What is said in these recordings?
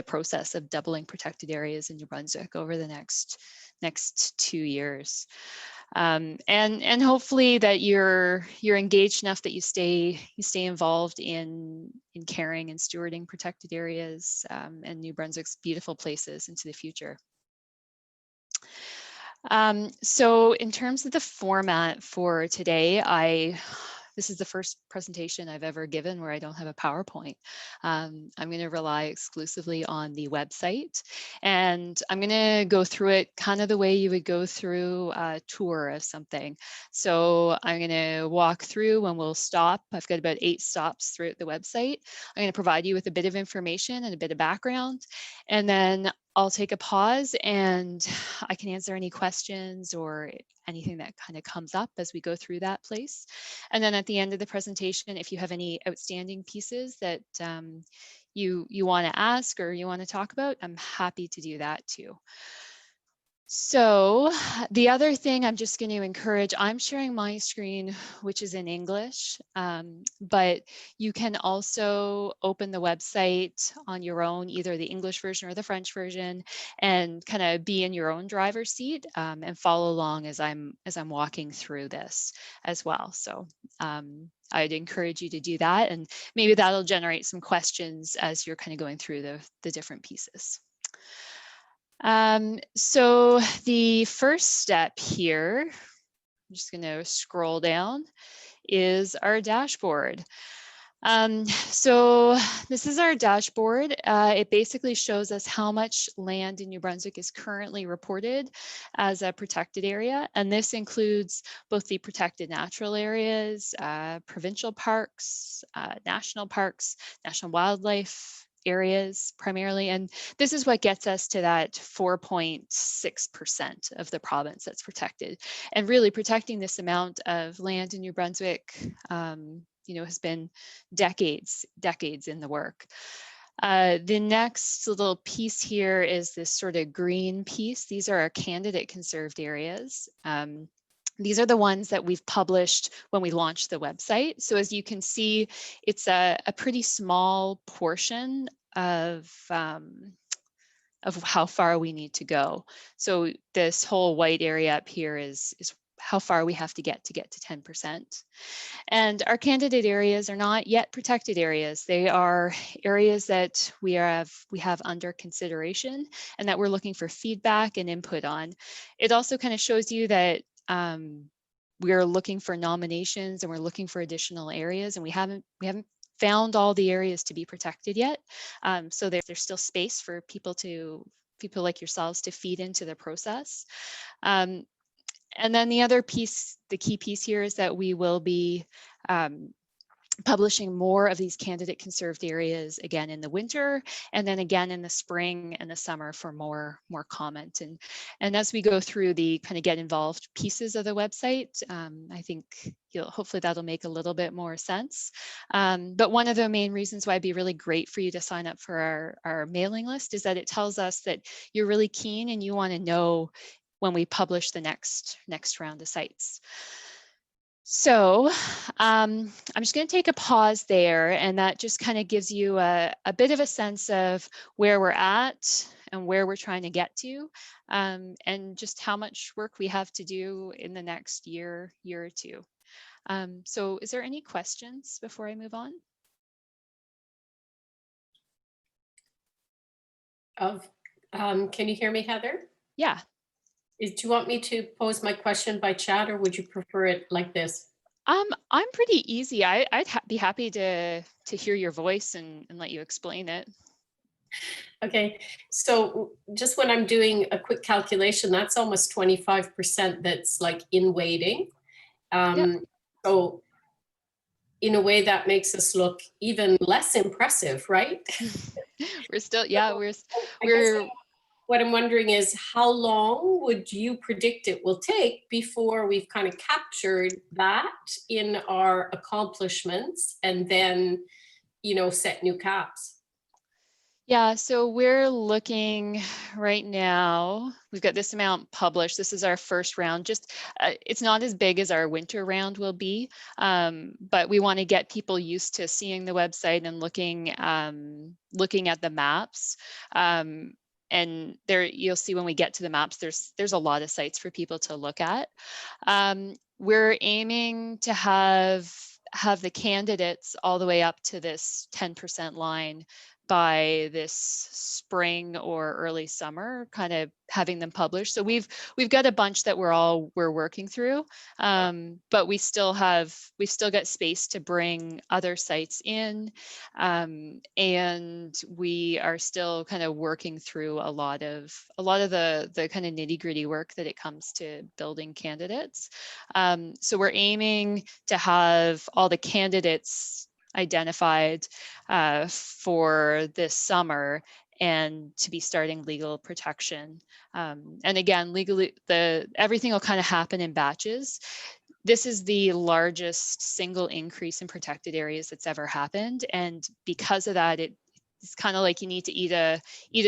process of doubling protected areas in New Brunswick over the next 2 years. And hopefully that you're engaged enough that you stay involved in caring and stewarding protected areas and New Brunswick's beautiful places into the future. So in terms of the format for today, this is the first presentation I've ever given where I don't have a PowerPoint. I'm going to rely exclusively on the website, and I'm going to go through it kind of the way you would go through a tour of something. So I'm going to walk through and we'll stop. I've got about 8 stops throughout the website. I'm going to provide you with a bit of information and a bit of background, and then I'll take a pause and I can answer any questions or anything that kind of comes up as we go through that place. And then at the end of the presentation, if you have any outstanding pieces that you want to ask or you want to talk about, I'm happy to do that too. So the other thing I'm just going to encourage, I'm sharing my screen, which is in English, but you can also open the website on your own, either the English version or the French version, and kind of be in your own driver's seat and follow along as I'm walking through this as well. So I'd encourage you to do that, and maybe that'll generate some questions as you're kind of going through the different pieces. So the first step here, I'm just going to scroll down, is our dashboard. So this is our dashboard. It basically shows us how much land in New Brunswick is currently reported as a protected area. And this includes both the protected natural areas, provincial parks, national wildlife areas primarily. And this is what gets us to that 4.6% of the province that's protected. And really protecting this amount of land in New Brunswick has been decades in the work. The next little piece here is this sort of green piece. These are our candidate conserved areas. These are the ones that we've published when we launched the website. So as you can see, it's a pretty small portion of how far we need to go. So this whole white area up here is how far we have to get to 10%. And our candidate areas are not yet protected areas. They are areas that we have under consideration and that we're looking for feedback and input on. It also kind of shows you that we're looking for nominations and we're looking for additional areas, and we haven't found all the areas to be protected yet. So there's still space for people like yourselves to feed into the process. And then the other piece, the key piece here, is that we will be publishing more of these candidate conserved areas again in the winter, and then again in the spring and the summer for more comment. And as we go through the kind of get involved pieces of the website, I think hopefully that'll make a little bit more sense. But one of the main reasons why it'd be really great for you to sign up for our mailing list is that it tells us that you're really keen and you want to know when we publish the next round of sites. So I'm just going to take a pause there, and that just kind of gives you a bit of a sense of where we're at and where we're trying to get to, and just how much work we have to do in the next year or two. So is there any questions before I move on? Can you hear me, Heather? Yeah. Do you want me to pose my question by chat, or would you prefer it like this? I'm pretty easy. I'd be happy to hear your voice and let you explain it. Okay, so just when I'm doing a quick calculation, that's almost 25% that's like in waiting. Yep. So in a way that makes us look even less impressive, right? We're still, yeah, what I'm wondering is, how long would you predict it will take before we've kind of captured that in our accomplishments and then, set new caps? Yeah, so we're looking right now, we've got this amount published. This is our first round. Just it's not as big as our winter round will be, but we want to get people used to seeing the website and looking at the maps. And there you'll see when we get to the maps, there's a lot of sites for people to look at. We're aiming to have the candidates all the way up to this 10% line by this spring or early summer, kind of having them published. So we've got a bunch that we're working through, but we've still got space to bring other sites in, and we are still kind of working through a lot of the kind of nitty gritty work that it comes to building candidates. So we're aiming to have all the candidates identified for this summer and to be starting legal protection. And again, legally, everything will kind of happen in batches. This is the largest single increase in protected areas that's ever happened. And because of that, it's kind of like you need to eat a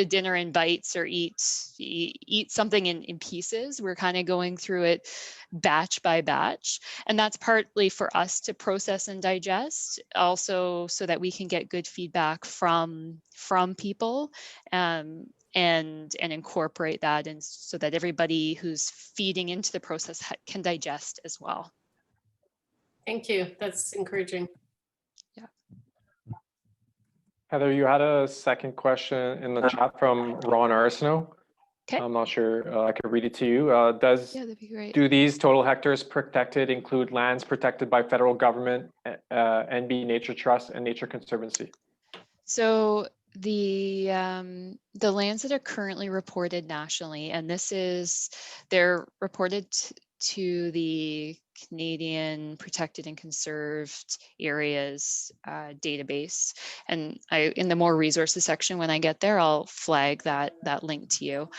dinner in bites or eat something in pieces. We're kind of going through it batch by batch, and that's partly for us to process and digest, also so that we can get good feedback from people, and incorporate that, and so that everybody who's feeding into the process can digest as well. Thank you. That's encouraging. Yeah. Heather, you had a second question in the chat from Ron Arsenault. Okay. I'm not sure I could read it to you. Yeah, that'd be great. Do these total hectares protected include lands protected by federal government, NB Nature Trust, and Nature Conservancy? So the lands that are currently reported nationally, and they're reported to the Canadian Protected and Conserved Areas database. And in the more resources section, when I get there, I'll flag that link to you.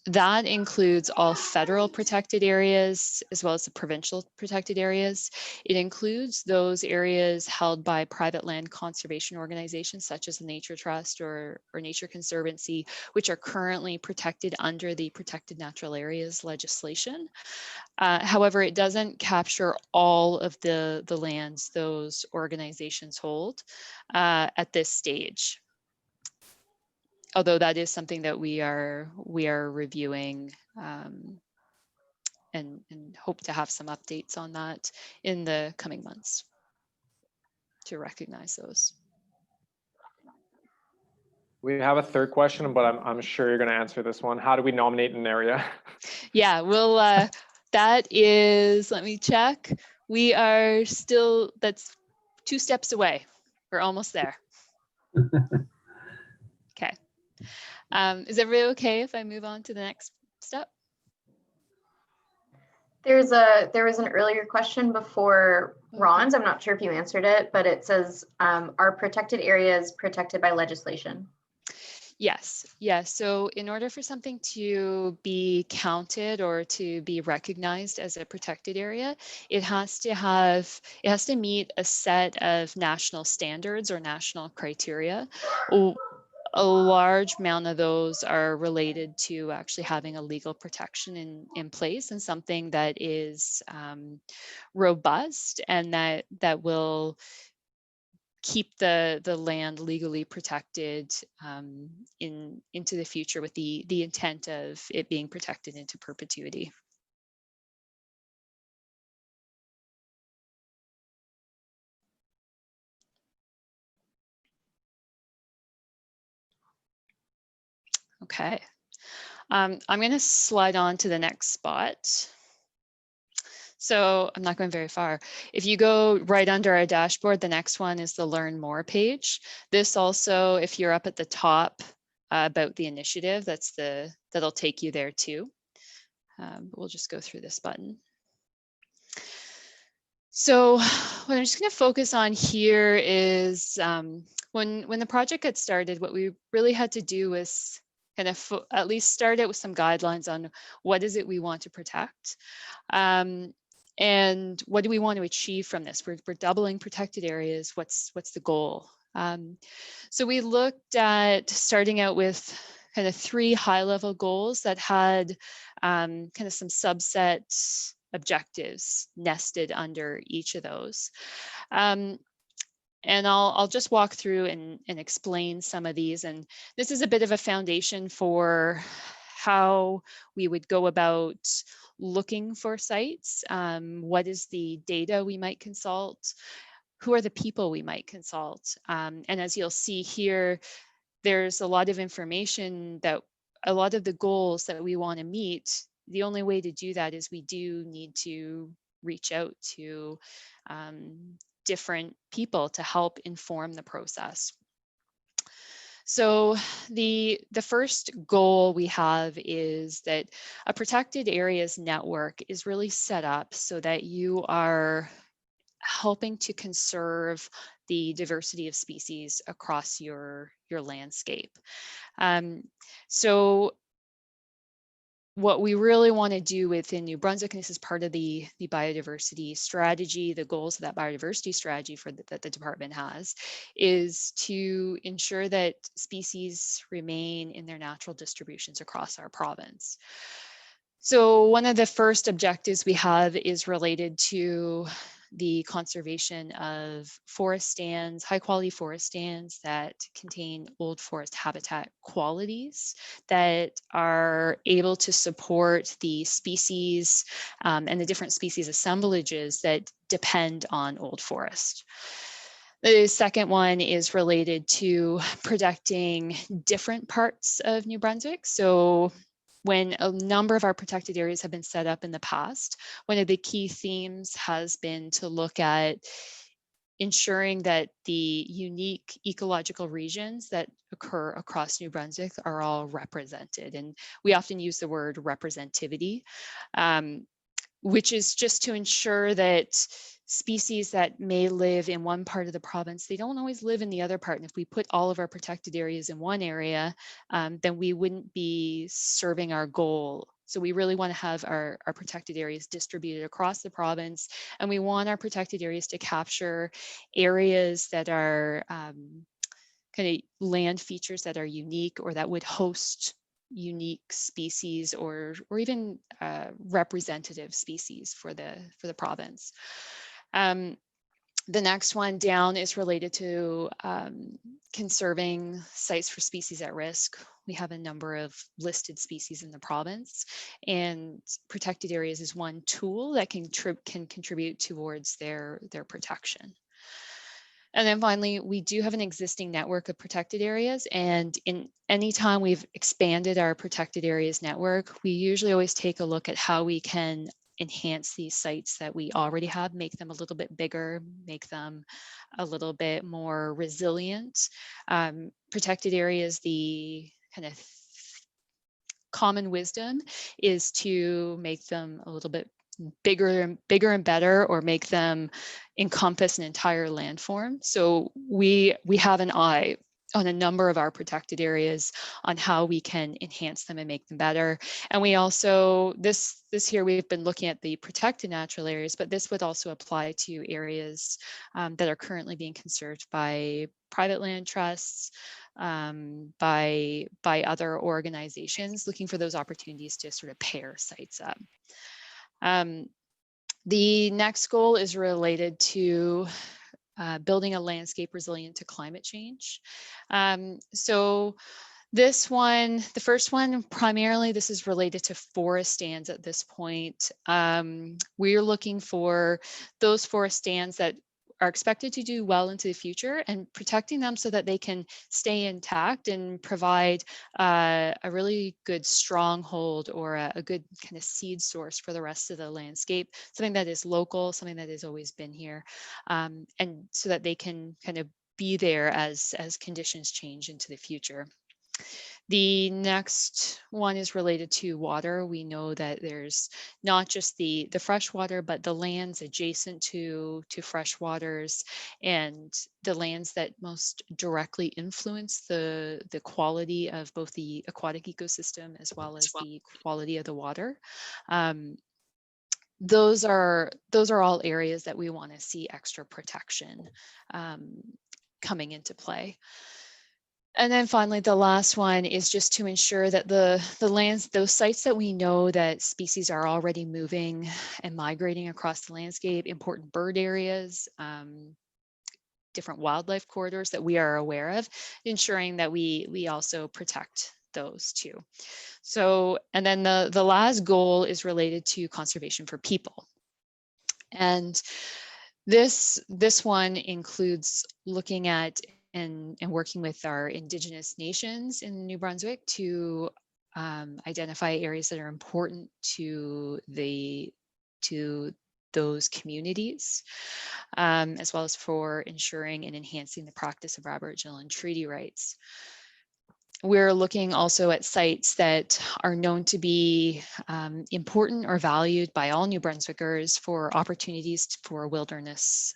That includes all federal protected areas as well as the provincial protected areas. It includes those areas held by private land conservation organizations such as the Nature Trust or Nature Conservancy, which are currently protected under the Protected Natural Areas legislation. However, it doesn't capture all of the lands those organizations hold at this stage. Although that is something that we are reviewing, and hope to have some updates on that in the coming months to recognize those. We have a third question, but I'm sure you're going to answer this one. How do we nominate an area? Yeah, we'll, that is, let me check. We are still, that's 2 steps away. We're almost there. Okay. Is everybody okay if I move on to the next step? There was an earlier question before Ron's. I'm not sure if you answered it, but it says, are protected areas protected by legislation? Yes. So in order for something to be counted or to be recognized as a protected area, it has to meet a set of national standards or national criteria. A large amount of those are related to actually having a legal protection in place, and something that is robust and that will keep the land legally protected into the future, with the intent of it being protected into perpetuity. Okay, I'm going to slide on to the next spot. So I'm not going very far. If you go right under our dashboard, the next one is the Learn More page. This also, if you're up at the top about the initiative, that'll take you there too. But we'll just go through this button. So what I'm just going to focus on here is when the project got started, what we really had to do was kind of at least start out with some guidelines on what is it we want to protect. And what do we want to achieve from this? We're doubling protected areas. What's the goal? So we looked at starting out with kind of 3 high-level goals that had kind of some subset objectives nested under each of those. And I'll just walk through and explain some of these. And this is a bit of a foundation for how we would go about looking for sites. What is the data we might consult? Who are the people we might consult? And as you'll see here, there's a lot of information that a lot of the goals that we want to meet. The only way to do that is we do need to reach out to different people to help inform the process. So the first goal we have is that a protected areas network is really set up so that you are helping to conserve the diversity of species across your landscape. So what we really want to do within New Brunswick, and this is part of the biodiversity strategy, the goals of that biodiversity strategy that the department has, is to ensure that species remain in their natural distributions across our province. So one of the first objectives we have is related to the conservation of forest stands, high quality forest stands that contain old forest habitat qualities that are able to support the species and the different species assemblages that depend on old forest. The second one is related to protecting different parts of New Brunswick. So when a number of our protected areas have been set up in the past, one of the key themes has been to look at ensuring that the unique ecological regions that occur across New Brunswick are all represented. And we often use the word representativity, which is just to ensure that species that may live in one part of the province, they don't always live in the other part. And if we put all of our protected areas in one area, then we wouldn't be serving our goal. So we really want to have our protected areas distributed across the province. And we want our protected areas to capture areas that are kind of land features that are unique or that would host unique species or even representative species for the province. The next one down is related to conserving sites for species at risk. We have a number of listed species in the province, and protected areas is one tool that can contribute towards their protection. And then finally, we do have an existing network of protected areas, and in any time we've expanded our protected areas network, we usually always take a look at how we can enhance these sites that we already have, make them a little bit bigger, make them a little bit more resilient. Protected areas, the kind of common wisdom is to make them a little bit bigger and better, or make them encompass an entire landform. So we have an eye on a number of our protected areas on how we can enhance them and make them better. And we also, this here, we've been looking at the protected natural areas, but this would also apply to areas that are currently being conserved by private land trusts, by other organizations, looking for those opportunities to sort of pair sites up. The next goal is related to building a landscape resilient to climate change. So this one, the first one, primarily this is related to forest stands at this point. We're looking for those forest stands that are expected to do well into the future and protecting them so that they can stay intact and provide a really good stronghold or a good kind of seed source for the rest of the landscape, something that is local, something that has always been here, and so that they can kind of be there as conditions change into the future. The next one is related to water. We know that there's not just the fresh water, but the lands adjacent to fresh waters and the lands that most directly influence the quality of both the aquatic ecosystem as well as the quality of the water. Those are all areas that we want to see extra protection. coming into play. And then finally, the last one is just to ensure that the lands, those sites that we know that species are already moving and migrating across the landscape, important bird areas, different wildlife corridors that we are aware of, ensuring that we also protect those too. So, and then the last goal is related to conservation for people. And this one includes looking at and working with our Indigenous nations in New Brunswick to identify areas that are important to those communities, as well as for ensuring and enhancing the practice of Aboriginal and treaty rights. We're looking also at sites that are known to be important or valued by all New Brunswickers for opportunities for wilderness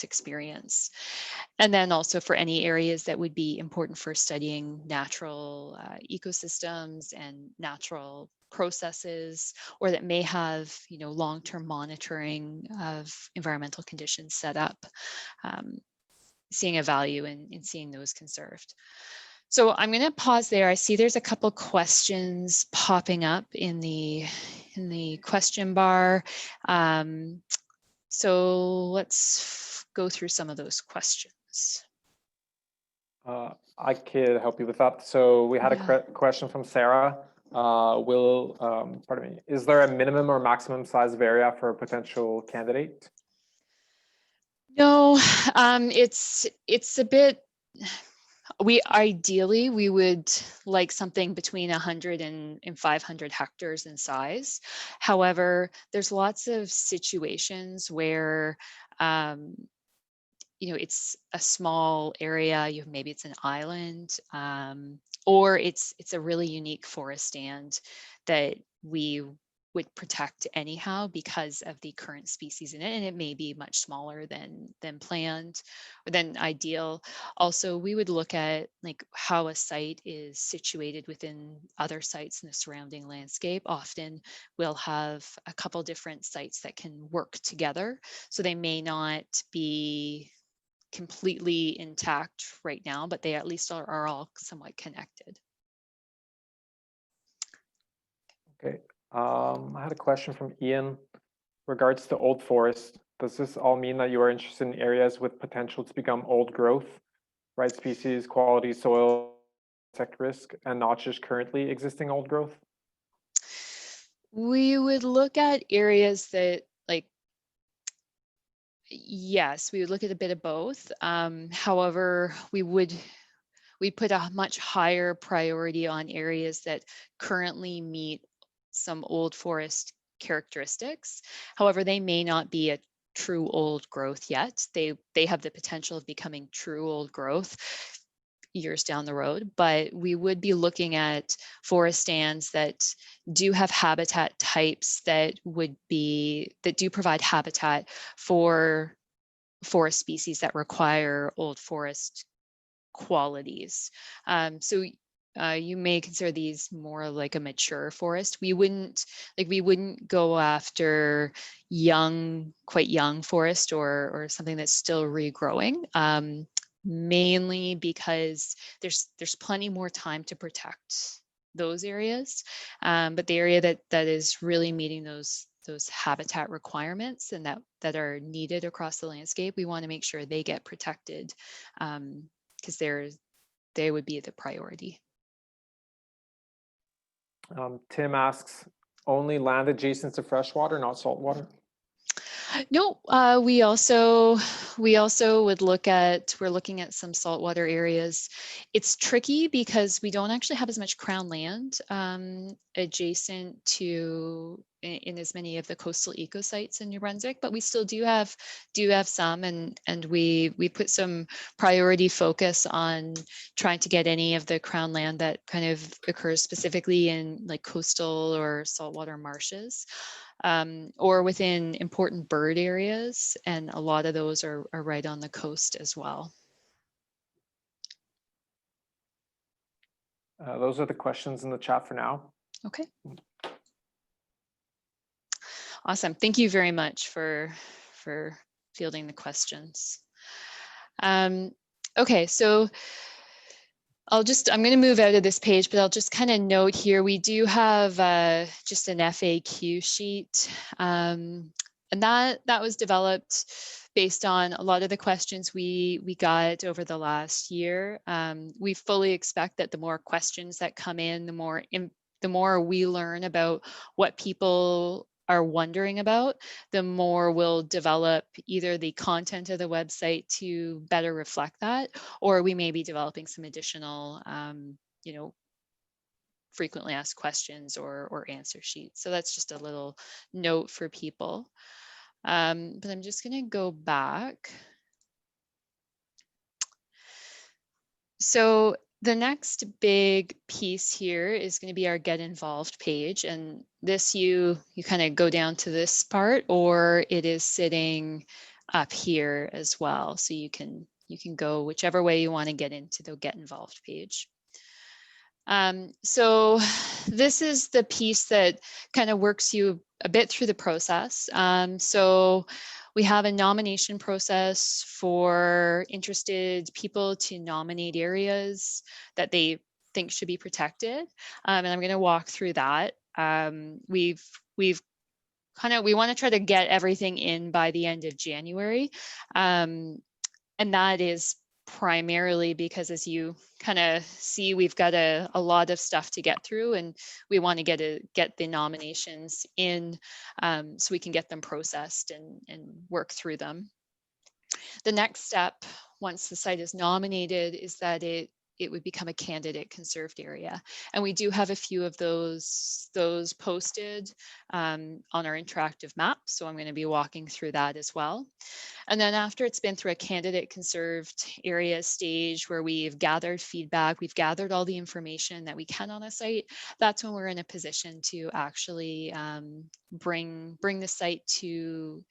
experience. And then also for any areas that would be important for studying natural ecosystems and natural processes, or that may have, you know, long-term monitoring of environmental conditions set up, seeing a value in seeing those conserved. So I'm going to pause there. I see there's a couple questions popping up in the question bar. So let's go through some of those questions. I could help you with that. So we had a question from Sarah. Pardon me, is there a minimum or maximum size of area for a potential candidate? No, it's a bit, ideally we would like something between 100 and 500 hectares in size. However, there's lots of situations where you know, it's a small area, maybe it's an island, or it's a really unique forest stand that we would protect anyhow because of the current species in it, and it may be much smaller than planned or than ideal. Also, we would look at like how a site is situated within other sites in the surrounding landscape. Often we'll have a couple different sites that can work together, so they may not be completely intact right now, but they at least are all somewhat connected. Okay. I had a question from Ian regards to old forest. Does this all mean that you are interested in areas with potential to become old growth, right species, quality, soil, insect risk, and not just currently existing old growth? We would look at areas that, like, yes, we would look at a bit of both. However, we put a much higher priority on areas that currently meet some old forest characteristics. However, they may not be a true old growth yet. They have the potential of becoming true old growth years down the road, but we would be looking at forest stands that do have habitat types that do provide habitat for forest species that require old forest qualities. So you may consider these more like a mature forest. We wouldn't go after quite young forest or something that's still regrowing. Mainly because there's plenty more time to protect those areas. But the area that is really meeting those habitat requirements and that are needed across the landscape, we want to make sure they get protected, because they would be the priority. Tim asks, only land adjacent to freshwater, not saltwater? No, we also would we're looking at some saltwater areas. It's tricky because we don't actually have as much crown land adjacent to in as many of the coastal eco sites in New Brunswick, but we still do have some, and we put some priority focus on trying to get any of the crown land that kind of occurs specifically in like coastal or saltwater marshes. Or within important bird areas, and a lot of those are right on the coast as well. Those are the questions in the chat for now. Okay. Awesome. Thank you very much for fielding the questions. Okay, so I'm going to move out of this page, but I'll just kind of note here, we do have just an FAQ sheet. And that was developed based on a lot of the questions we got over the last year. We fully expect that the more questions that come in, the more we learn about what people are wondering about, the more we'll develop either the content of the website to better reflect that, or we may be developing some additional, you know, frequently asked questions or answer sheets. So that's just a little note for people. But I'm just going to go back. So the next big piece here is going to be our Get Involved page. And this, you kind of go down to this part, or it is sitting up here as well. So you can go whichever way you want to get into the Get Involved page. So this is the piece that kind of works you a bit through the process. So we have a nomination process for interested people to nominate areas that they think should be protected. And I'm going to walk through that. We want to try to get everything in by the end of January. And that is primarily because, as you kind of see, we've got a lot of stuff to get through, and we want to get the nominations in so we can get them processed and work through them. The next step, once the site is nominated, is that it would become a candidate conserved area. And we do have a few of those posted on our interactive map. So I'm going to be walking through that as well. And then after it's been through a candidate conserved area stage where we've gathered feedback, we've gathered all the information that we can on a site, that's when we're in a position to actually bring the site to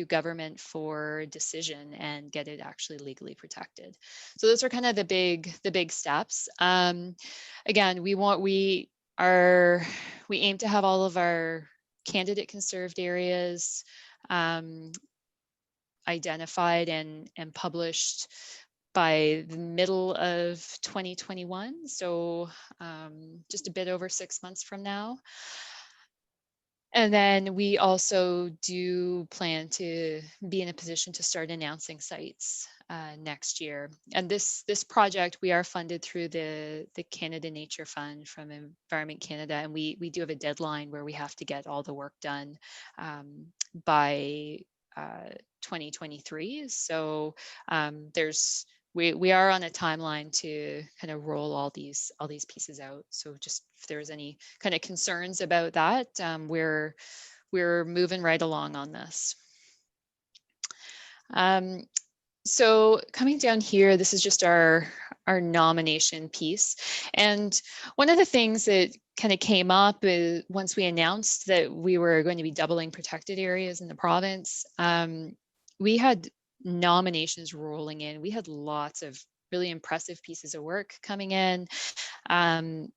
government for decision and get it actually legally protected. So those are kind of the big steps. Again, we aim to have all of our candidate conserved areas identified and published by the middle of 2021. So just a bit over 6 months from now. And then we also do plan to be in a position to start announcing sites next year. And this project, we are funded through the Canada Nature Fund from Environment Canada. And we do have a deadline where we have to get all the work done by 2023. So we are on a timeline to kind of roll all these pieces out. So just if there's any kind of concerns about that, we're moving right along on this. So coming down here, this is just our nomination piece. And one of the things that kind of came up is once we announced that we were going to be doubling protected areas in the province, we had nominations rolling in. We had lots of really impressive pieces of work coming in. And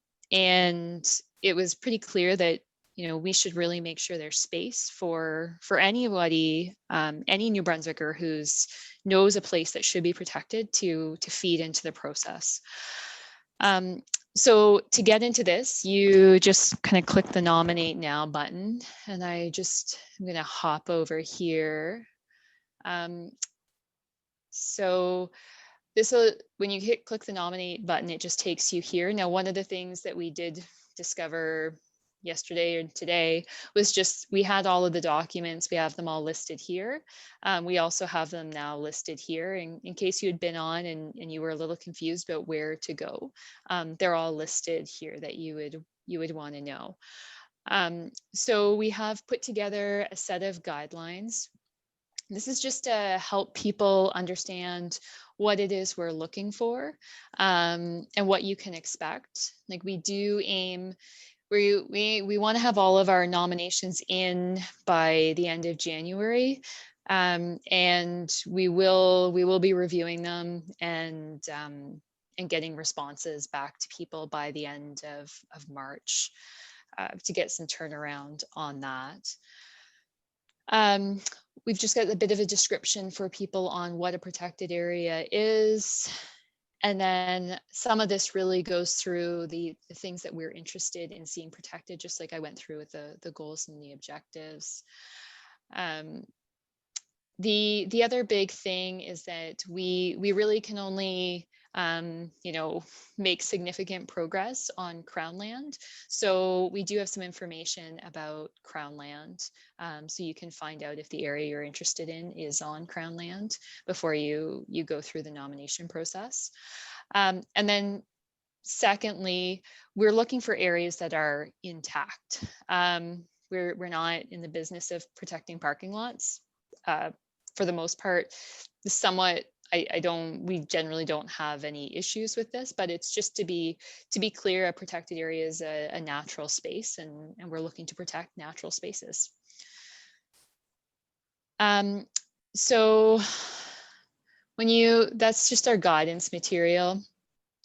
it was pretty clear that, you know, we should really make sure there's space for anybody, any New Brunswicker who's knows a place that should be protected to feed into the process. So to get into this, you just kind of click the Nominate Now button, and I'm going to hop over here. So this will, when you click the Nominate button, it just takes you here. Now, one of the things that we did discover yesterday or today was just we had all of the documents. We have them all listed here. We also have them now listed here in case you had been on and you were a little confused about where to go. They're all listed here that you would want to know. So we have put together a set of guidelines. This is just to help people understand what it is we're looking for and what you can expect. Like we do aim, we want to have all of our nominations in by the end of January, and we will be reviewing them and getting responses back to people by the end of March to get some turnaround on that. We've just got a bit of a description for people on what a protected area is. And then some of this really goes through the things that we're interested in seeing protected, just like I went through with the goals and the objectives. The other big thing is that we really can only make significant progress on Crown land. So we do have some information about Crown land. So you can find out if the area you're interested in is on Crown land before you go through the nomination process. And then secondly, we're looking for areas that are intact. We're not in the business of protecting parking lots. For the most part, we generally don't have any issues with this, but it's just to be clear, a protected area is a natural space, and we're looking to protect natural spaces. So that's just our guidance material.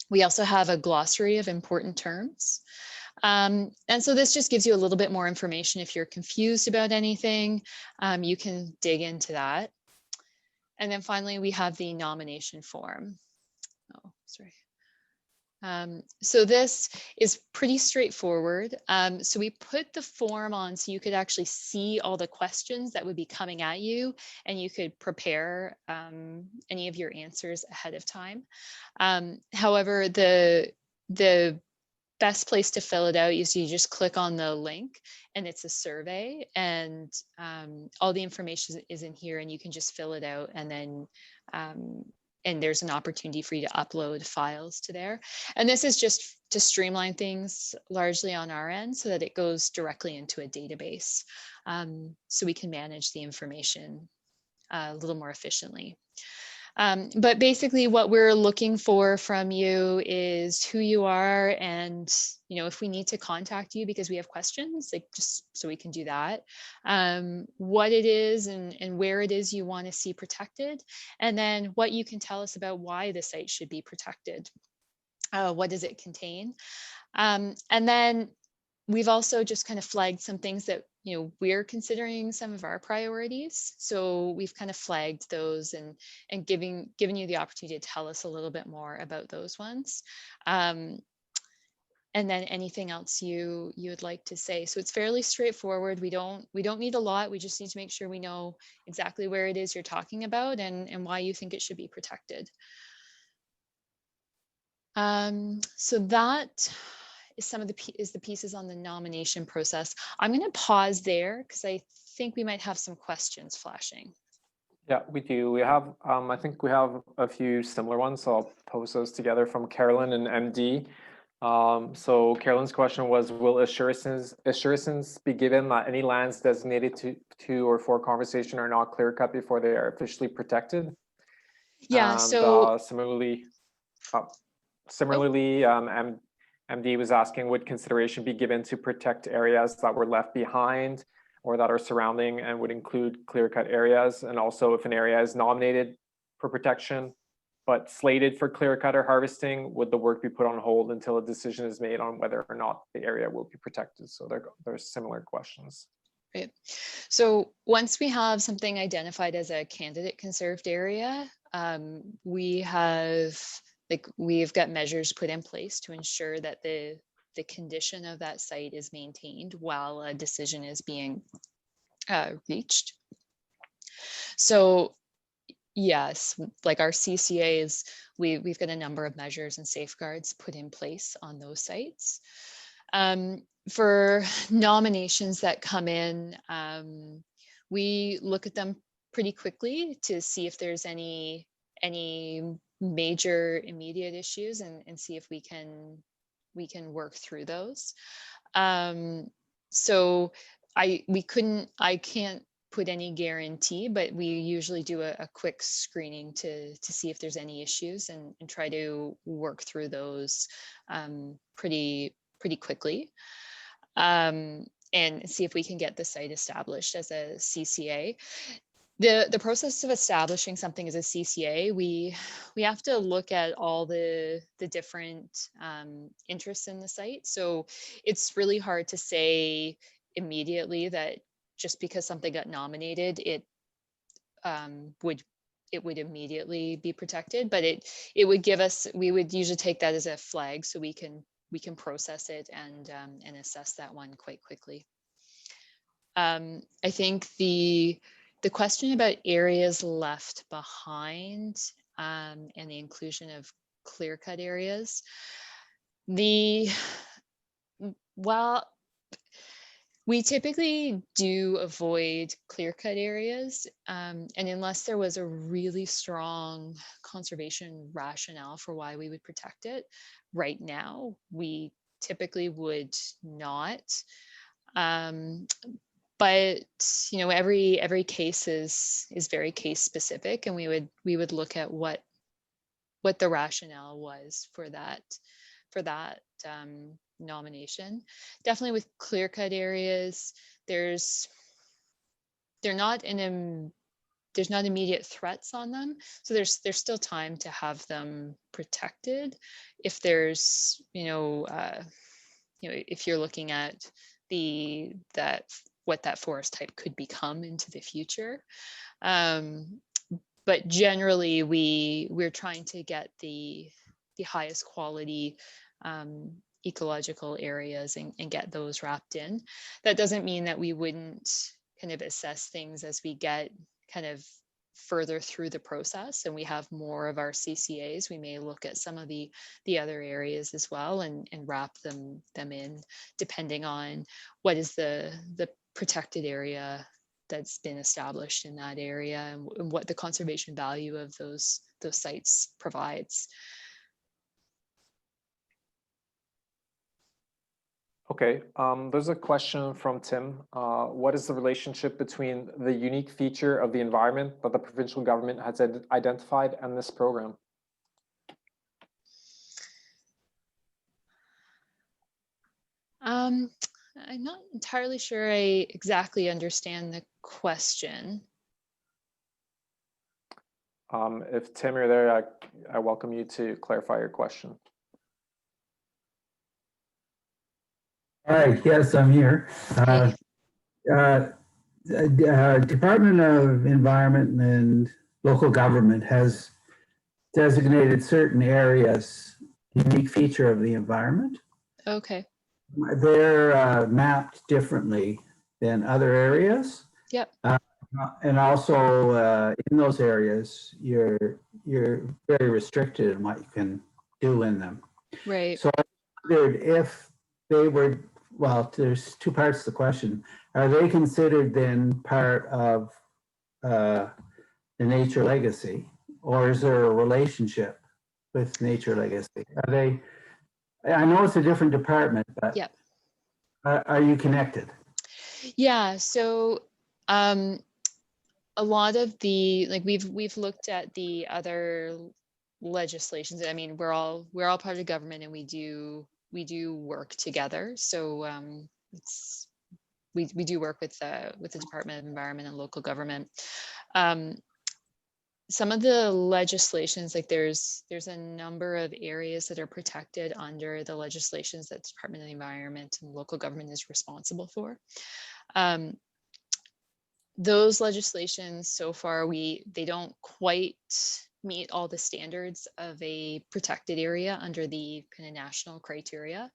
We also have a glossary of important terms. And so this just gives you a little bit more information. If you're confused about anything, you can dig into that. And then finally, we have the nomination form. Oh, sorry. So this is pretty straightforward. So we put the form on so you could actually see all the questions that would be coming at you, and you could prepare any of your answers ahead of time. However, the best place to fill it out is you just click on the link, and it's a survey, and all the information is in here, and you can just fill it out, and then and there's an opportunity for you to upload files to there. And this is just to streamline things largely on our end so that it goes directly into a database, so we can manage the information a little more efficiently. But basically what we're looking for from you is who you are, and if we need to contact you because we have questions, like just so we can do that, what it is and where it is you want to see protected, and then what you can tell us about why the site should be protected. What does it contain? And then we've also just kind of flagged some things that we're considering some of our priorities. So we've kind of flagged those and given you the opportunity to tell us a little bit more about those ones. And then anything else you would like to say. So it's fairly straightforward. We don't need a lot. We just need to make sure we know exactly where it is you're talking about and why you think it should be protected. So that is the pieces on the nomination process. I'm going to pause there because I think we might have some questions flashing. Yeah, we do. We have, I think we have a few similar ones, so I'll post those together from Carolyn and MD. So Carolyn's question was, will assurances be given that any lands designated to or for conservation are not clear cut before they are officially protected? Yeah, and, so similarly, MD was asking, would consideration be given to protect areas that were left behind or that are surrounding and would include clear-cut areas? And also, if an area is nominated for protection but slated for clear-cut or harvesting, would the work be put on hold until a decision is made on whether or not the area will be protected? So there's similar questions. Right. So once we have something identified as a candidate conserved area, we've got measures put in place to ensure that the condition of that site is maintained while a decision is being reached. So yes, like our CCAs, we've got a number of measures and safeguards put in place on those sites. For nominations that come in, we look at them pretty quickly to see if there's any major immediate issues and see if we can work through those. So I can't put any guarantee, but we usually do a quick screening to see if there's any issues and try to work through those pretty quickly, and see if we can get the site established as a CCA. The process of establishing something as a CCA, we have to look at all the different interests in the site. So it's really hard to say immediately that just because something got nominated, it would immediately be protected, but it would give us, we would usually take that as a flag so we can process it and assess that one quite quickly. I think the question about areas left behind and the inclusion of clear-cut areas, well, we typically do avoid clear-cut areas, and unless there was a really strong conservation rationale for why we would protect it, right now, we typically would not. But you know, every case is very case specific, and we would look at what the rationale was for that nomination. Definitely with clear-cut areas, there's not immediate threats on them, so there's still time to have them protected. If there's if you're looking at what that forest type could become into the future. But generally we're trying to get the highest quality ecological areas and get those wrapped in. That doesn't mean that we wouldn't kind of assess things as we get kind of further through the process and we have more of our CCAs. We may look at some of the other areas as well and wrap them in, depending on what is the protected area that's been established in that area and what the conservation value of those sites provides. Okay, there's a question from Tim. What is the relationship between the unique feature of the environment that the provincial government has identified and this program? I'm not entirely sure I exactly understand the question. If Tim, you're there, I welcome you to clarify your question. All right, yes, I'm here. Department of Environment and Local Government has designated certain areas unique feature of the environment. Okay. They're mapped differently than other areas. Yep. And also in those areas, you're very restricted in what you can do in them. Right. So I wondered if they were, well, there's two parts to the question. Are they considered then part of the nature legacy, or is there a relationship with nature legacy? Are they, I know it's a different department, but yep. Are you connected? Yeah, so a lot of the, like we've looked at the other legislations. I mean, we're all part of government and we do work together. So we do work with the Department of Environment and Local Government. Some of the legislations, like there's a number of areas that are protected under the legislations that Department of the Environment and Local Government is responsible for. Those legislations so far, they don't quite meet all the standards of a protected area under the kind of national criteria.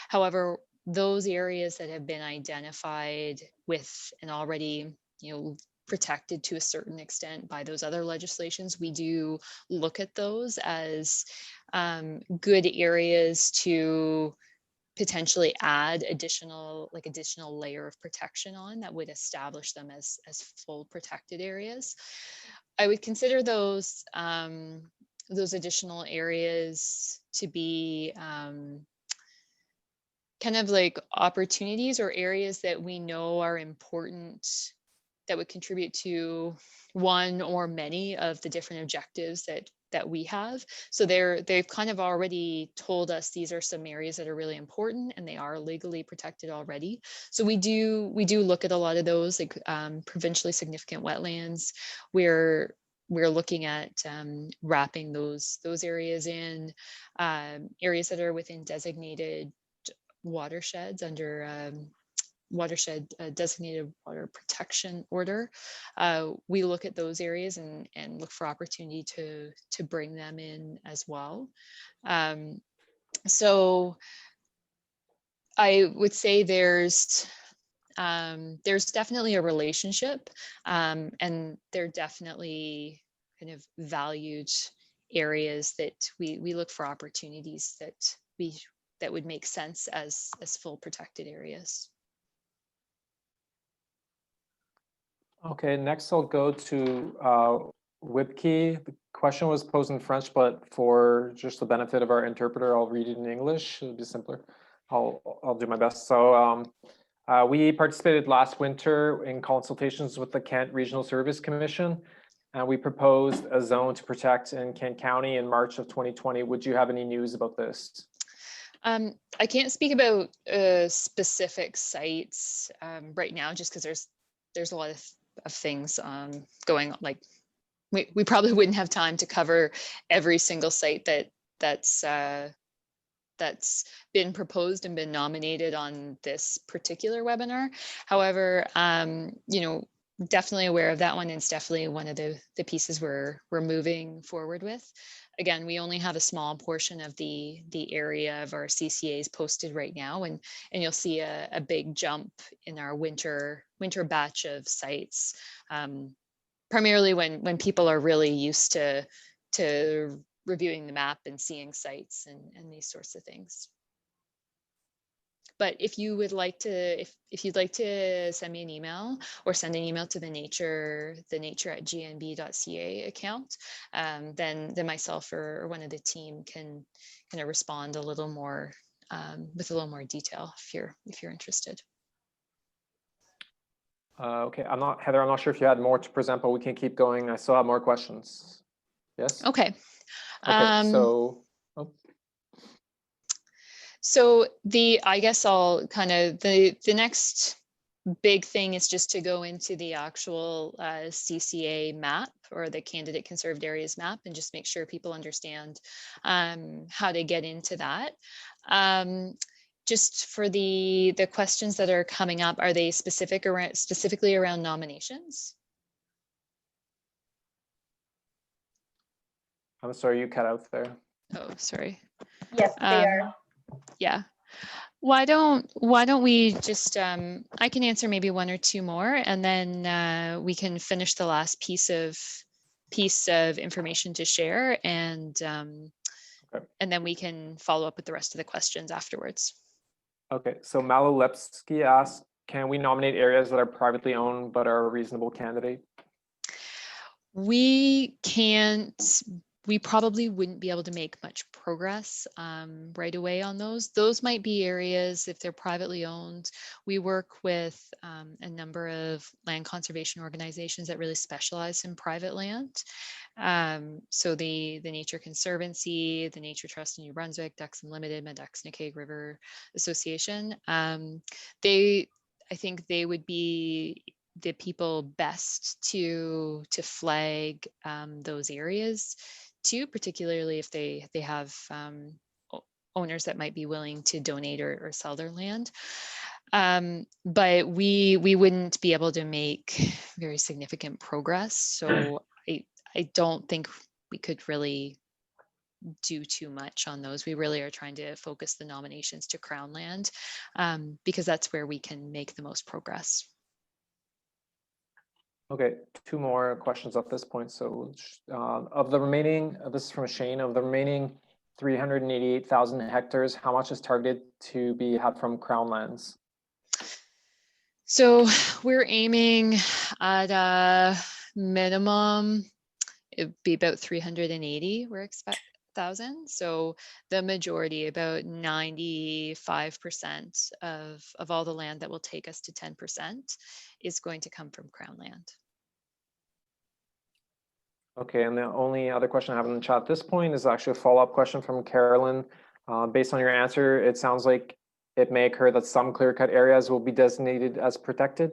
However, those areas that have been identified with and already, protected to a certain extent by those other legislations, we do look at those as good areas to potentially add additional layer of protection on that would establish them as full protected areas. I would consider those additional areas to be kind of like opportunities or areas that we know are important, that would contribute to one or many of the different objectives that we have. So they've kind of already told us these are some areas that are really important and they are legally protected already. So we do look at a lot of those, like provincially significant wetlands. We're looking at wrapping those areas in, areas that are within designated watersheds under watershed designated water protection order, we look at those areas and look for opportunity to bring them in as well. So I would say there's definitely a relationship, and they're definitely kind of valued areas that we look for opportunities that would make sense as full protected areas. Okay, next I'll go to WIPKey. The question was posed in French, but for just the benefit of our interpreter, I'll read it in English. It'll be simpler. I'll do my best. So we participated last winter in consultations with the Kent Regional Service Commission, and we proposed a zone to protect in Kent County in March of 2020. Would you have any news about this? I can't speak about specific sites right now, just because there's a lot of things going on. Like we probably wouldn't have time to cover every single site that's been proposed and been nominated on this particular webinar. However, you know, definitely aware of that one, and it's definitely one of the pieces we're moving forward with. Again, we only have a small portion of the area of our CCAs posted right now, and you'll see a big jump in our winter batch of sites, primarily when people are really used to reviewing the map and seeing sites and these sorts of things. But if you would like to, if you'd like to send me an email or send an email to the nature@gnb.ca account, then myself or one of the team can kind of respond a little more with a little more detail if you're interested. Okay, Heather, I'm not sure if you had more to present, but we can keep going. I still have more questions. Yes? Okay. Okay, So I guess I'll kind of, the next big thing is just to go into the actual CCA map, or the candidate conserved areas map, and just make sure people understand how to get into that. Just for the questions that are coming up, are they specifically around nominations? I'm sorry, you cut out there. Oh, sorry. Yes, they are. Yeah. Why don't we just, I can answer maybe one or two more, and then we can finish the last piece of information to share, and Okay. and then we can follow up with the rest of the questions afterwards. Okay, so Malolepsky asked, can we nominate areas that are privately owned but are a reasonable candidate? We can't, we probably wouldn't be able to make much progress right away on those. Those might be areas, if they're privately owned. We work with a number of land conservation organizations that really specialize in private land. So the Nature Conservancy, the Nature Trust in New Brunswick, Ducks Unlimited, Meduxnicag River Association. I think they would be the people best to flag those areas too, particularly if they have owners that might be willing to donate or sell their land. But we wouldn't be able to make very significant progress. So I don't think we could really do too much on those. We really are trying to focus the nominations to Crown land because that's where we can make the most progress. Okay, two more questions at this point. So of the remaining, this is from Shane, of the remaining 388,000 hectares, how much is targeted to be had from Crown lands? So we're aiming at a minimum, it'd be about 380, we're expect 1,000. So the majority, about 95% of all the land that will take us to 10% is going to come from Crown land. Okay, and the only other question I have in the chat at this point is actually a follow-up question from Carolyn. Based on your answer, it sounds like it may occur that some clear-cut areas will be designated as protected.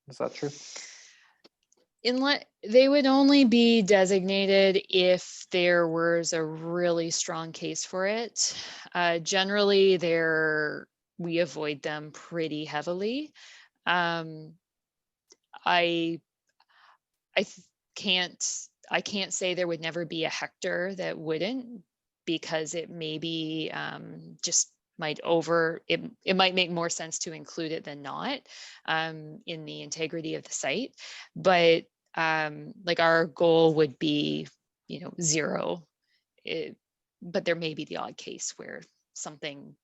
Is that true? They would only be designated if there was a really strong case for it. Generally, they're we avoid them pretty heavily. I can't say there would never be a hectare that wouldn't, because it may be just it might make more sense to include it than not in the integrity of the site. But like our goal would be, 0. But there may be the odd case where something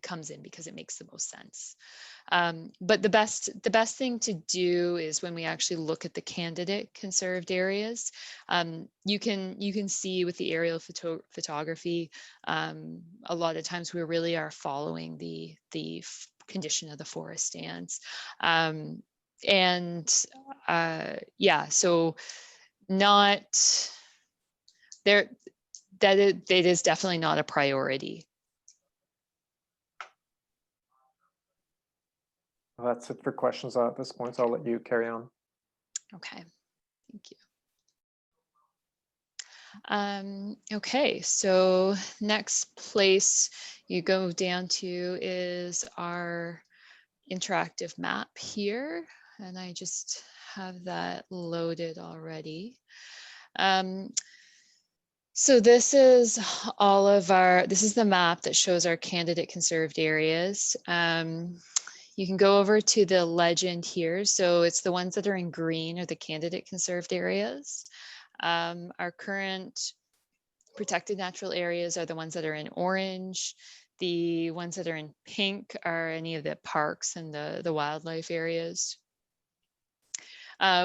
comes in because it makes the most sense. But the best thing to do is when we actually look at the candidate conserved areas, you can see with the aerial photography, a lot of times we really are following the condition of the forest stands. Yeah, so not there, it is definitely not a priority. That's it for questions at this point, so I'll let you carry on. Okay, thank you. Okay, so next place you go down to is our interactive map here, and I just have that loaded already. So this is this is the map that shows our candidate conserved areas. You can go over to the legend here. So it's the ones that are in green are the candidate conserved areas. Our current protected natural areas are the ones that are in orange. The ones that are in pink are any of the parks and the wildlife areas.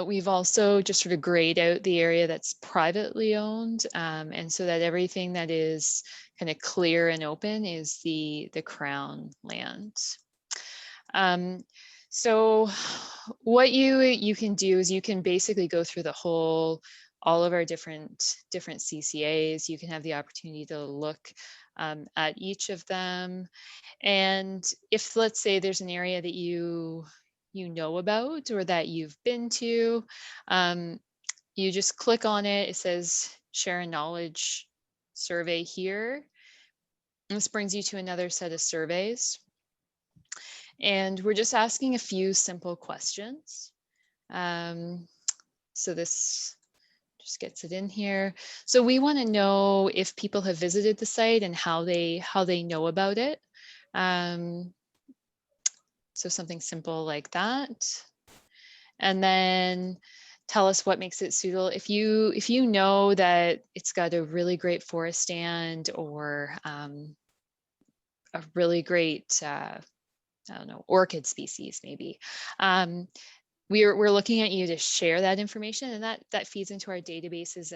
We've also just sort of grayed out the area that's privately owned, and so that everything that is kind of clear and open is the Crown land. So what you can do is you can basically go through all of our different CCAs. You can have the opportunity to look at each of them. And if, let's say, there's an area that you know about or that you've been to, you just click on it. It says share a knowledge survey here. And this brings you to another set of surveys. And we're just asking a few simple questions. So this just gets it in here. So we want to know if people have visited the site and how they know about it. So something simple like that. And then tell us what makes it suitable. If you know that it's got a really great forest stand or a really great I don't know, orchid species maybe. We're looking at you to share that information, and that feeds into our databases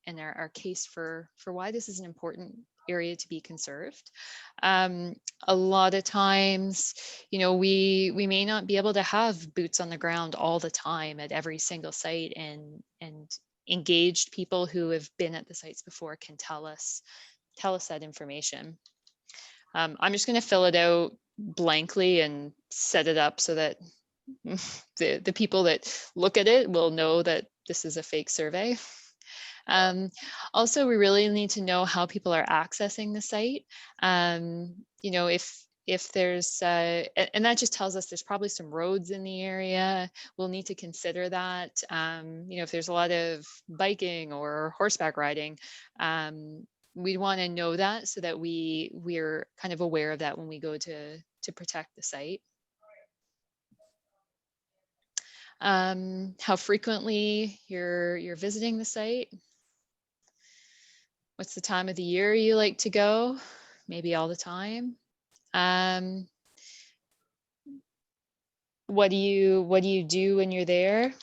and our case for why this is an important area to be conserved. A lot of times, we may not be able to have boots on the ground all the time at every single site, and engaged people who have been at the sites before can tell us that information. I'm just going to fill it out blankly and set it up so that the people that look at it will know that this is a fake survey. Also, we really need to know how people are accessing the site. If there's, and that just tells us there's probably some roads in the area. We'll need to consider that. If there's a lot of biking or horseback riding, we want to know that so that we're kind of aware of that when we go to protect the site. How frequently you're visiting the site. What's the time of the year you like to go? Maybe all the time. What do you do when you're there?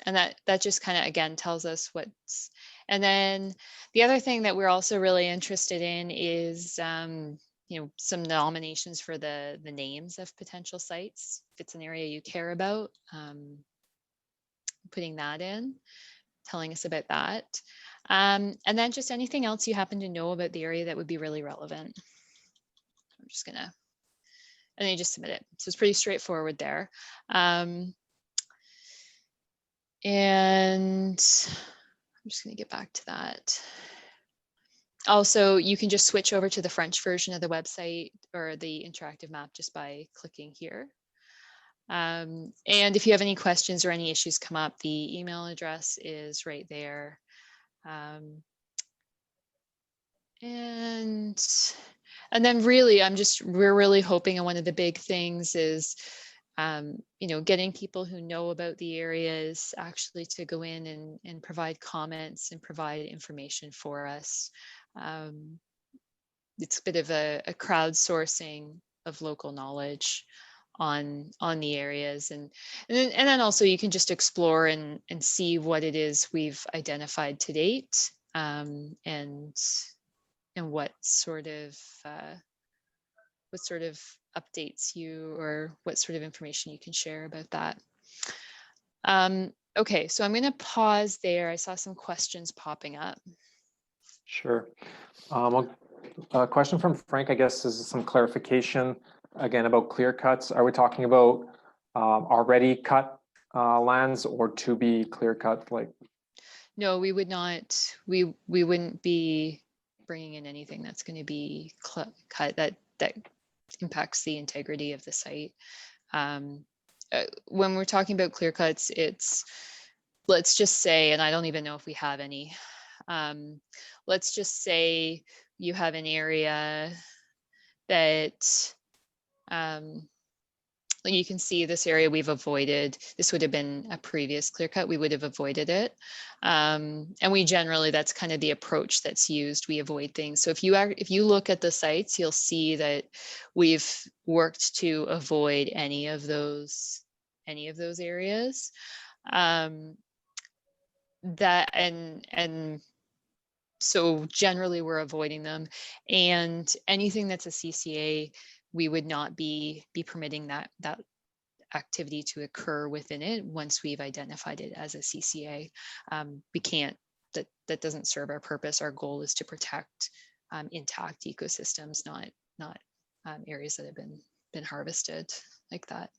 And that just kind of, again, tells us what's. And then the other thing that we're also really interested in is some nominations for the names of potential sites. If it's an area you care about, putting that in, telling us about that. And then just anything else you happen to know about the area that would be really relevant. I'm just gonna, and then you just submit it. So it's pretty straightforward there. And I'm just gonna get back to that. Also, you can just switch over to the French version of the website or the interactive map just by clicking here. And if you have any questions or any issues come up, the email address is right there. And then really, we're really hoping, and one of the big things is, you know, getting people who know about the areas actually to go in and provide comments and provide information for us. It's a bit of a crowdsourcing of local knowledge on the areas, and then also you can just explore and see what it is we've identified to date, and what sort of updates you, or what sort of information you can share about that. Okay, so I'm going to pause there. I saw some questions popping up. Sure. A question from Frank, I guess, is some clarification again about clear cuts. Are we talking about already cut lands or to be clear cut? Like, No, we would not. We wouldn't be bringing in anything that's going to be cut that impacts the integrity of the site. When we're talking about clear cuts, it's, let's just say, and I don't even know if we have any. Let's just say you have an area that you can see this area we've avoided. This would have been a previous clear cut. We would have avoided it. And we generally, that's kind of the approach that's used. We avoid things. So if you look at the sites, you'll see that we've worked to avoid any of those areas. So generally we're avoiding them, and anything that's a CCA, we would not be permitting that activity to occur within it once we've identified it as a CCA. We can't, that doesn't serve our purpose. Our goal is to protect intact ecosystems, not areas that have been harvested like that.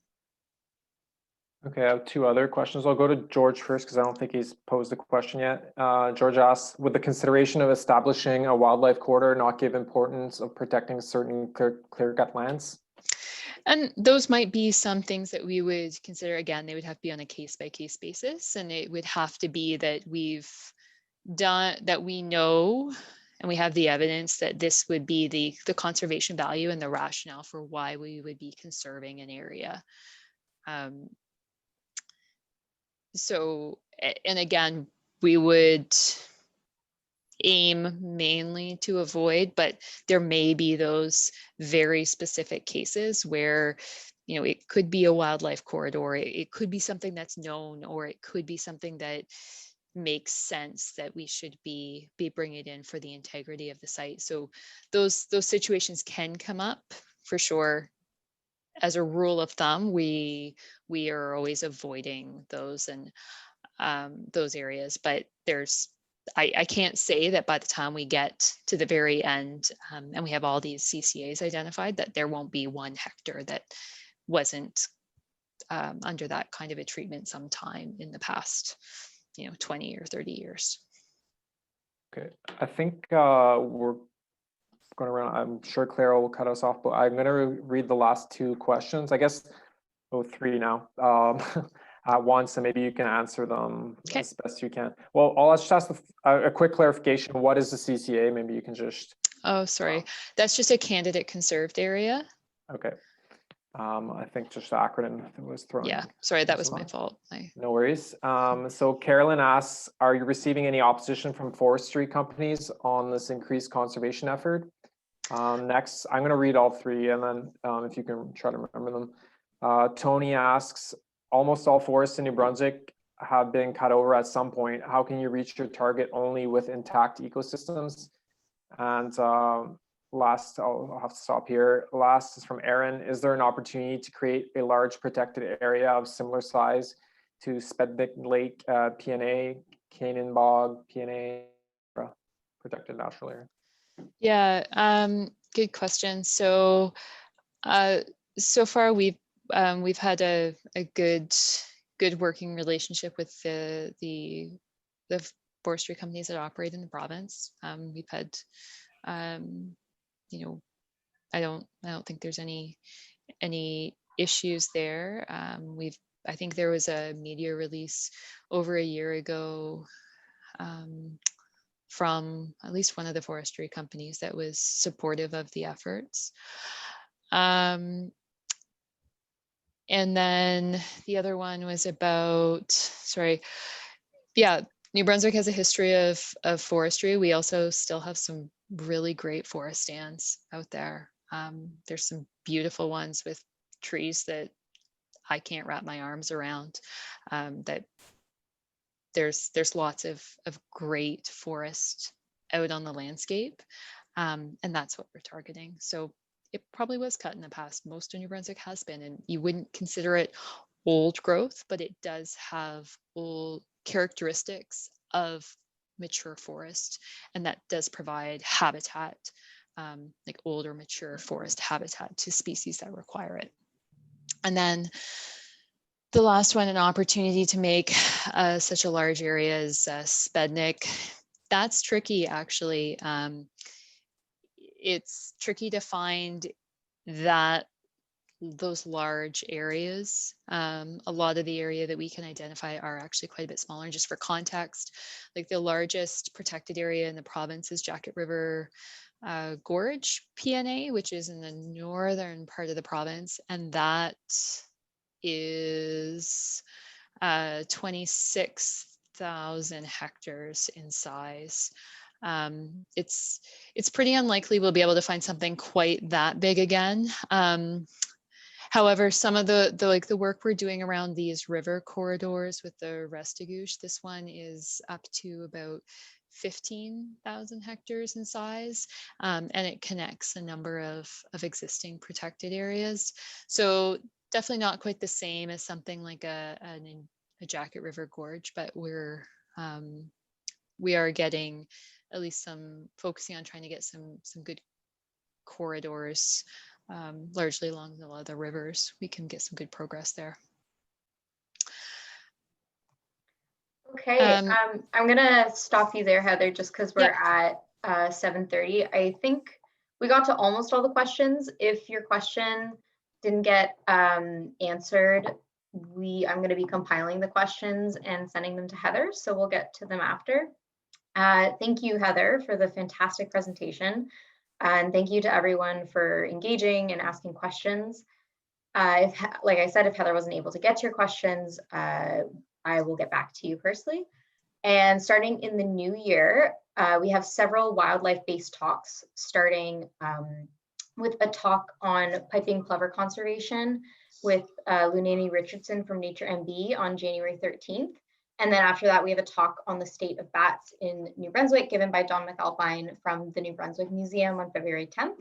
okay, I have two other questions. I'll go to George first because I don't think he's posed a question yet. George asks, would the consideration of establishing a wildlife corridor not give importance of protecting certain clear-cut lands? And those might be some things that we would consider. Again, they would have to be on a case-by-case basis, and it would have to be that we know and we have the evidence that this would be the conservation value and the rationale for why we would be conserving an area. So, and again, we would aim mainly to avoid, but there may be those very specific cases where, you know, it could be a wildlife corridor, it could be something that's known, or it could be something that makes sense that we should be bringing it in for the integrity of the site. So those situations can come up for sure. As a rule of thumb, we are always avoiding those and those areas, but I can't say that by the time we get to the very end and we have all these CCAs identified, that there won't be 1 hectare that wasn't under that kind of a treatment sometime in the past, 20 or 30 years. Okay, I think we're going around. I'm sure Clara will cut us off, but I'm going to read the last 2 questions. I guess 3 now at once, and maybe you can answer them as best you can. Well, I'll just ask a quick clarification. What is the CCA? Maybe you can just. Oh, sorry. That's just a candidate conserved area. Okay. I think just the acronym was thrown. Yeah, sorry, that was my fault. No worries. So Carolyn asks, are you receiving any opposition from forestry companies on this increased conservation effort? Next, I'm going to read all 3, and then if you can try to remember them. Tony asks, almost all forests in New Brunswick have been cut over at some point. How can you reach your target only with intact ecosystems? And last, I'll have to stop here. Last is from Aaron. Is there an opportunity to create a large protected area of similar size to Sped Lake, PNA, Canaan Bog, PNA, protected natural area? Yeah, good question. So, so far we've had a good working relationship with the forestry companies that operate in the province. We've had, you know, I don't think there's any issues there. I think there was a media release over a year ago from at least one of the forestry companies that was supportive of the efforts. And then the other one was about, New Brunswick has a history of forestry. We also still have some really great forest stands out there. There's some beautiful ones with trees that I can't wrap my arms around. That there's lots of great forest out on the landscape, and that's what we're targeting. So it probably was cut in the past. Most of New Brunswick has been, and you wouldn't consider it old growth, but it does have old characteristics of mature forest, and that does provide habitat, like older mature forest habitat to species that require it. And then the last one, an opportunity to make such a large area as Spednick. That's tricky, actually. It's tricky to find those large areas. A lot of the area that we can identify are actually quite a bit smaller. And just for context, like the largest protected area in the province is Jacket River Gorge PNA, which is in the northern part of the province, and that is 26,000 hectares in size. It's pretty unlikely we'll be able to find something quite that big again. However, some of the work we're doing around these river corridors with the Restigouche, this one is up to about 15,000 hectares in size, and it connects a number of existing protected areas. So definitely not quite the same as something like a Jacket River Gorge, but we are getting at least focusing on trying to get some good corridors, largely along a lot of the rivers. We can get some good progress there. Okay, I'm gonna stop you there, Heather, just because we're at 7:30. I think we got to almost all the questions. If your question didn't get answered, I'm going to be compiling the questions and sending them to Heather, so we'll get to them after. Thank you, Heather, for the fantastic presentation, and thank you to everyone for engaging and asking questions. Like I said, if Heather wasn't able to get to your questions, I will get back to you personally. And starting in the new year, we have several wildlife-based talks, starting with a talk on piping plover conservation with Lunani Richardson from Nature NB on January 13th. And then after that, we have a talk on the state of bats in New Brunswick given by Don McAlpine from the New Brunswick Museum on February 10th.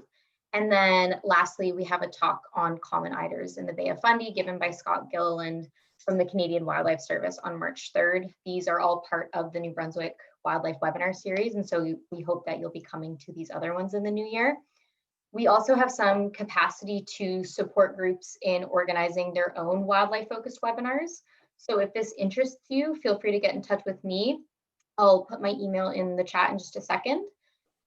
And then lastly, we have a talk on common eiders in the Bay of Fundy given by Scott Gilliland from the Canadian Wildlife Service on March 3rd. These are all part of the New Brunswick Wildlife Webinar Series, and so we hope that you'll be coming to these other ones in the new year. We also have some capacity to support groups in organizing their own wildlife-focused webinars. So if this interests you, feel free to get in touch with me. I'll put my email in the chat in just a second.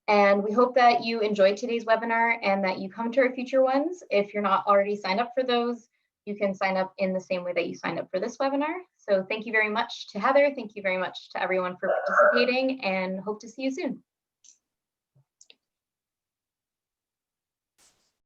And we hope that you enjoyed today's webinar and that you come to our future ones. If you're not already signed up for those, you can sign up in the same way that you signed up for this webinar. So thank you very much to Heather. Thank you very much to everyone for participating, and hope to see you soon.